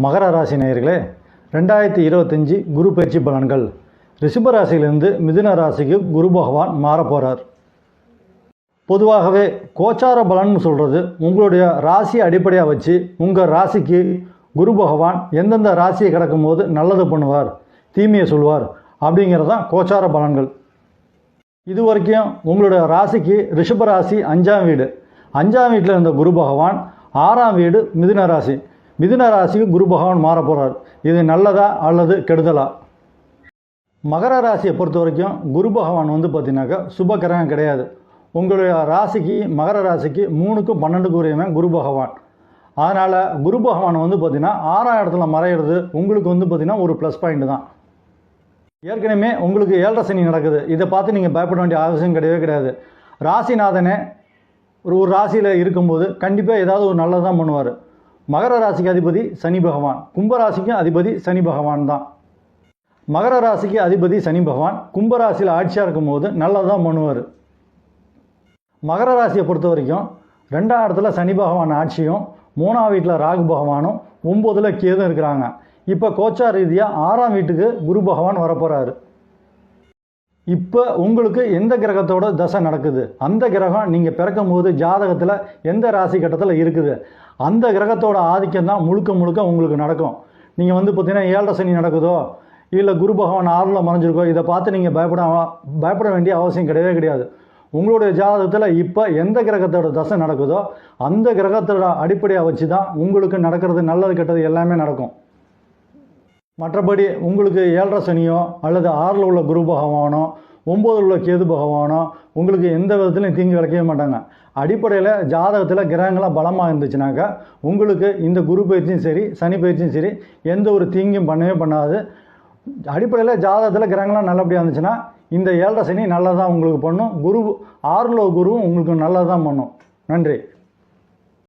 மகர ராசி நேயர்களே, 2025 குரு பயிற்சி பலன்கள். ரிஷப ராசியிலிருந்து மிதுன ராசிக்கு குரு பகவான் மாறப்போகிறார். பொதுவாகவே கோச்சார பலன்னு சொல்கிறது உங்களுடைய ராசியை அடிப்படையாக வச்சு உங்கள் ராசிக்கு குரு பகவான் எந்தெந்த ராசியை கிடக்கும் போது நல்லது பண்ணுவார், தீமையை சொல்வார் அப்படிங்கிறது தான் கோச்சார பலன்கள். இது வரைக்கும் உங்களுடைய ராசிக்கு ரிஷப ராசி 5ஆம் வீடு, 5ஆம் வீட்டில் இருந்த குரு பகவான் 6ஆம் வீடு மிதுன ராசி, மிதுன ராசிக்கு குரு பகவான் மாற போகிறார். இது நல்லதா அல்லது கெடுதலா? மகர ராசியை பொறுத்த வரைக்கும் குரு பகவான் பார்த்தீங்கன்னாக்கா சுப கிரகம் கிடையாது. உங்களுடைய ராசிக்கு மகர ராசிக்கு 3க்கும் 12க்கும் உரியவன் குரு பகவான். அதனால் குரு பகவான் பார்த்தீங்கன்னா 6ஆம் இடத்துல மறையிறது உங்களுக்கு பார்த்தீங்கன்னா ஒரு ப்ளஸ் பாயிண்ட் தான். ஏற்கனவே உங்களுக்கு 7.5 சனி நடக்குது. இதை பார்த்து நீங்கள் பயப்பட வேண்டிய அவசியம் கிடையவே கிடையாது. ராசிநாதனே ஒரு ராசியில் இருக்கும்போது கண்டிப்பாக ஏதாவது ஒரு நல்லது தான் பண்ணுவார். மகர ராசிக்கு அதிபதி சனி பகவான், கும்பராசிக்கும் அதிபதி சனி பகவான் தான். மகர ராசிக்கு அதிபதி சனி பகவான் கும்பராசியில் ஆட்சியாக இருக்கும்போது நல்லது தான் பண்ணுவார். மகர ராசியை பொறுத்த வரைக்கும் 2ஆம் இடத்துல சனி பகவான் ஆட்சியும், 3ஆம் வீட்டில் ராகு பகவானும், 9ல் கேதும் இருக்கிறாங்க. இப்போ கோச்சார் ரீதியாக 6ஆம் வீட்டுக்கு குரு பகவான் வரப்போகிறாரு. இப்போ உங்களுக்கு எந்த கிரகத்தோட தசை நடக்குது, அந்த கிரகம் நீங்கள் பிறக்கும் போது ஜாதகத்தில் எந்த ராசி கட்டத்தில் இருக்குது, அந்த கிரகத்தோட ஆதிக்கம் தான் முழுக்க முழுக்க உங்களுக்கு நடக்கும். நீங்கள் பார்த்தீங்கன்னா 7.5 சனி நடக்குதோ இல்லை குரு பகவான் 6ல் மறைஞ்சிருக்கோ, இதை பார்த்து நீங்கள் பயப்பட வேண்டிய அவசியம் கிடையவே கிடையாது. உங்களுடைய ஜாதகத்தில் இப்போ எந்த கிரகத்தோட தசை நடக்குதோ அந்த கிரகத்தோட அடிப்படையாக வச்சு தான் உங்களுக்கு நடக்கிறது நல்லது கெட்டது எல்லாமே நடக்கும். மற்றபடி உங்களுக்கு 7.5 சனியோ அல்லது 6ல் உள்ள குரு பகவானோ 9ல் உள்ள கேது பகவானோ உங்களுக்கு எந்த விதத்துலையும் தீங்கு விளைக்கவே மாட்டாங்க. அடிப்படையில் ஜாதகத்தில் கிரகங்களாக பலமாக இருந்துச்சுனாக்கா உங்களுக்கு இந்த குரு பயிற்சியும் சரி சனி பயிற்சியும் சரி எந்த ஒரு தீங்கும் பண்ணவே பண்ணாது. அடிப்படையில் ஜாதகத்தில் கிரகங்களாக நல்லபடியாக இருந்துச்சுன்னா இந்த 7.5 சனி நல்லதான் உங்களுக்கு பண்ணும். 6ல் குருவும் உங்களுக்கு நல்லதான் பண்ணும். நன்றி.